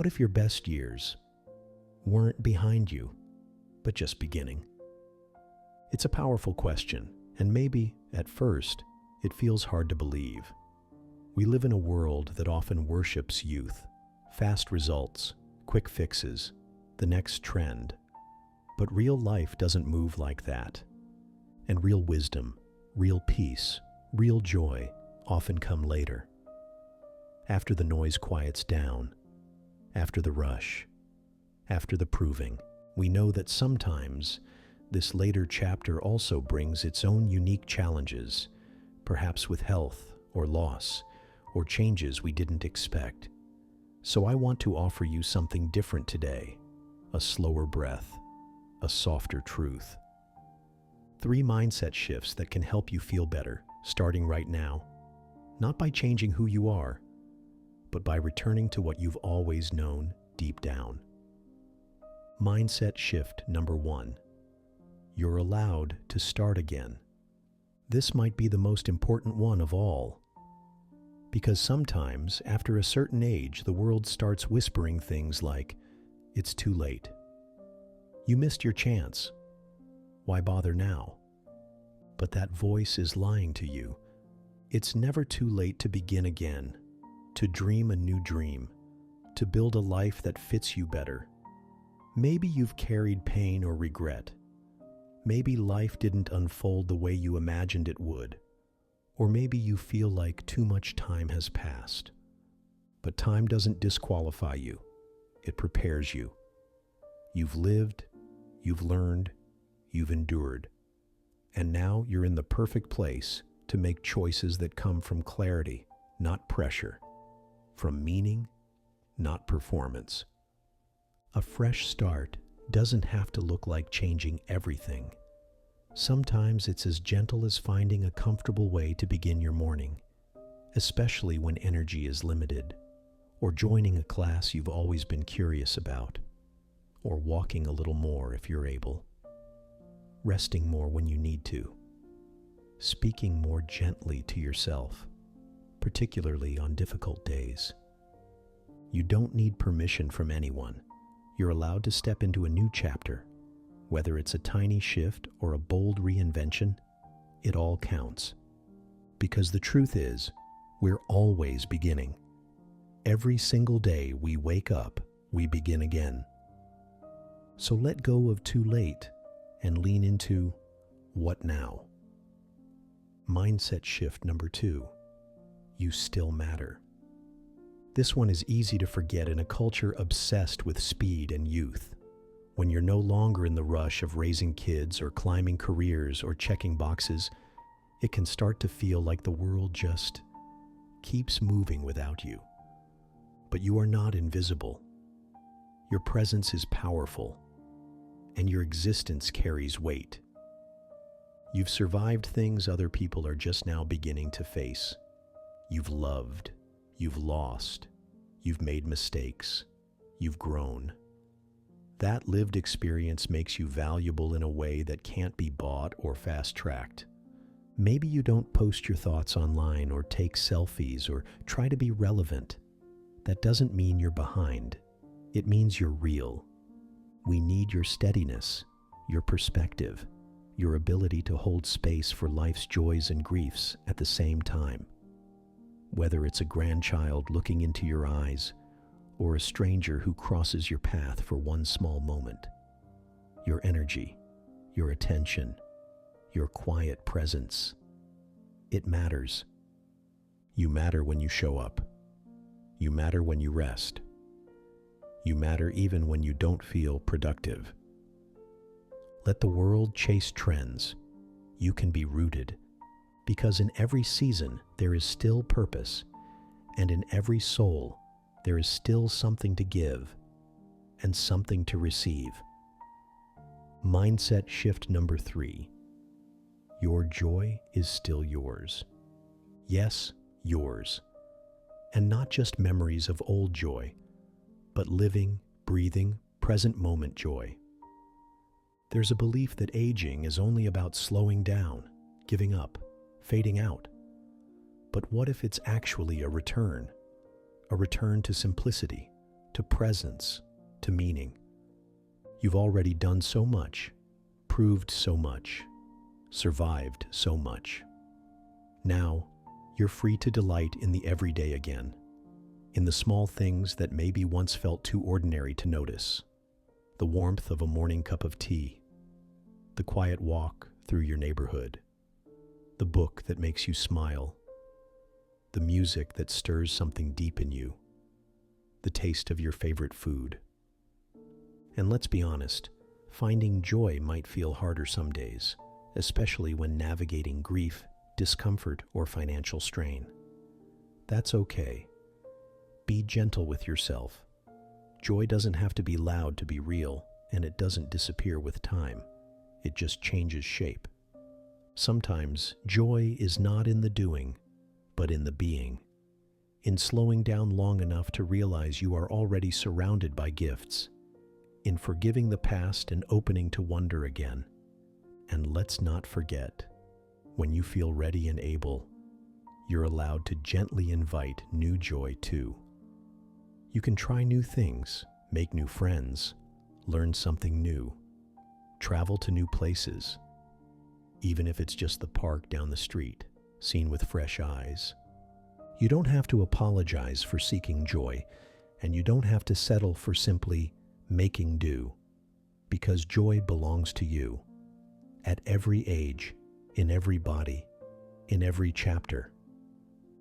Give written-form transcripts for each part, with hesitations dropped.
What if your best years weren't behind you, but just beginning? It's a powerful question, and maybe, at first, it feels hard to believe. We live in a world that often worships youth, fast results, quick fixes, the next trend. But real life doesn't move like that. And real wisdom, real peace, real joy often come later. After the noise quiets down, after the rush, after the proving, we know that sometimes this later chapter also brings its own unique challenges, perhaps with health or loss or changes we didn't expect. So I want to offer you something different today, a slower breath, a softer truth. 3 mindset shifts that can help you feel better, starting right now, not by changing who you are, but by returning to what you've always known deep down. Mindset shift number 1. You're allowed to start again. This might be the most important one of all, because sometimes, after a certain age, the world starts whispering things like, "It's too late. You missed your chance. Why bother now?" But that voice is lying to you. It's never too late to begin again, to dream a new dream, to build a life that fits you better. Maybe you've carried pain or regret. Maybe life didn't unfold the way you imagined it would. Or maybe you feel like too much time has passed. But time doesn't disqualify you. It prepares you. You've lived, you've learned, you've endured. And now you're in the perfect place to make choices that come from clarity, not pressure. From meaning, not performance. A fresh start doesn't have to look like changing everything. Sometimes it's as gentle as finding a comfortable way to begin your morning, especially when energy is limited, or joining a class you've always been curious about, or walking a little more if you're able, resting more when you need to, speaking more gently to yourself, particularly on difficult days. You don't need permission from anyone. You're allowed to step into a new chapter. Whether it's a tiny shift or a bold reinvention, it all counts. Because the truth is, we're always beginning. Every single day we wake up, we begin again. So let go of too late and lean into what now? Mindset shift number 2. You still matter. This one is easy to forget in a culture obsessed with speed and youth. When you're no longer in the rush of raising kids or climbing careers or checking boxes, it can start to feel like the world just keeps moving without you. But you are not invisible. Your presence is powerful, and your existence carries weight. You've survived things other people are just now beginning to face. You've loved, you've lost, you've made mistakes, you've grown. That lived experience makes you valuable in a way that can't be bought or fast-tracked. Maybe you don't post your thoughts online or take selfies or try to be relevant. That doesn't mean you're behind. It means you're real. We need your steadiness, your perspective, your ability to hold space for life's joys and griefs at the same time. Whether it's a grandchild looking into your eyes, or a stranger who crosses your path for one small moment. Your energy, your attention, your quiet presence. It matters. You matter when you show up. You matter when you rest. You matter even when you don't feel productive. Let the world chase trends. You can be rooted, because in every season there is still purpose, and in every soul there is still something to give and something to receive. Mindset shift number 3. Your joy is still yours. Yes, yours. And not just memories of old joy, but living, breathing, present moment joy. There's a belief that aging is only about slowing down, giving up, fading out. But what if it's actually a return? A return to simplicity, to to presence, to meaning. You've already done so much, proved so much, survived so much. Now, you're free to delight in the everyday again, in the small things that maybe once felt too ordinary to notice. The warmth of a morning cup of tea, the quiet walk through your neighborhood, the book that makes you smile, the music that stirs something deep in you, the taste of your favorite food. And let's be honest, finding joy might feel harder some days, especially when navigating grief, discomfort, or financial strain. That's okay. Be gentle with yourself. Joy doesn't have to be loud to be real, and it doesn't disappear with time. It just changes shape. Sometimes joy is not in the doing, but in the being. In slowing down long enough to realize you are already surrounded by gifts. In forgiving the past and opening to wonder again. And let's not forget, when you feel ready and able, you're allowed to gently invite new joy too. You can try new things, make new friends, learn something new, travel to new places, even if it's just the park down the street, seen with fresh eyes. You don't have to apologize for seeking joy, and you don't have to settle for simply making do, because joy belongs to you, at every age, in every body, in every chapter.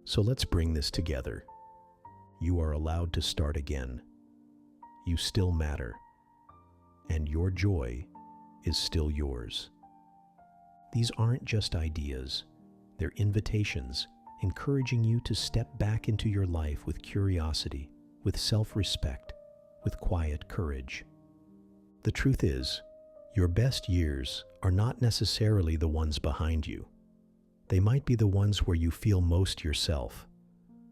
So let's bring this together. You are allowed to start again. You still matter, and your joy is still yours. These aren't just ideas, they're invitations, encouraging you to step back into your life with curiosity, with self-respect, with quiet courage. The truth is, your best years are not necessarily the ones behind you. They might be the ones where you feel most yourself,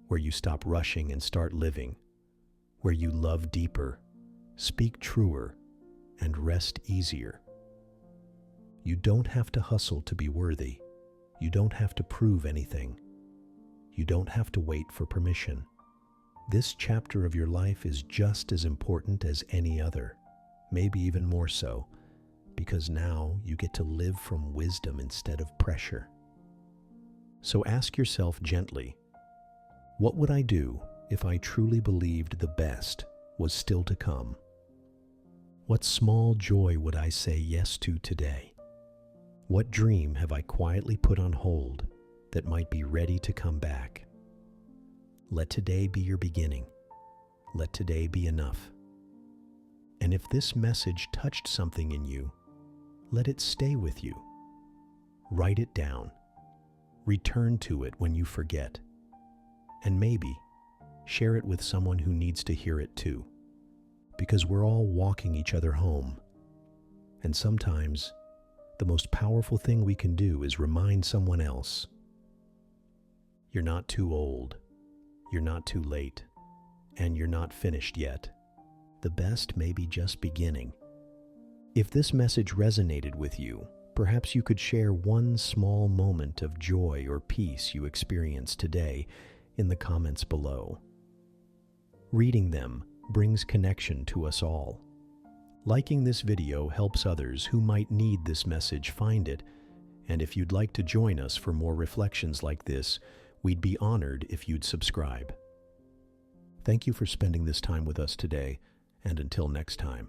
where you stop rushing and start living, where you love deeper, speak truer, and rest easier. You don't have to hustle to be worthy. You don't have to prove anything. You don't have to wait for permission. This chapter of your life is just as important as any other, maybe even more so, because now you get to live from wisdom instead of pressure. So ask yourself gently, what would I do if I truly believed the best was still to come? What small joy would I say yes to today? What dream have I quietly put on hold that might be ready to come back? Let today be your beginning. Let today be enough. And if this message touched something in you, let it stay with you. Write it down. Return to it when you forget. And maybe share it with someone who needs to hear it too. Because we're all walking each other home. And sometimes the most powerful thing we can do is remind someone else. You're not too old. You're not too late. And you're not finished yet. The best may be just beginning. If this message resonated with you, perhaps you could share one small moment of joy or peace you experienced today in the comments below. Reading them brings connection to us all. Liking this video helps others who might need this message find it, and if you'd like to join us for more reflections like this, we'd be honored if you'd subscribe. Thank you for spending this time with us today, and until next time.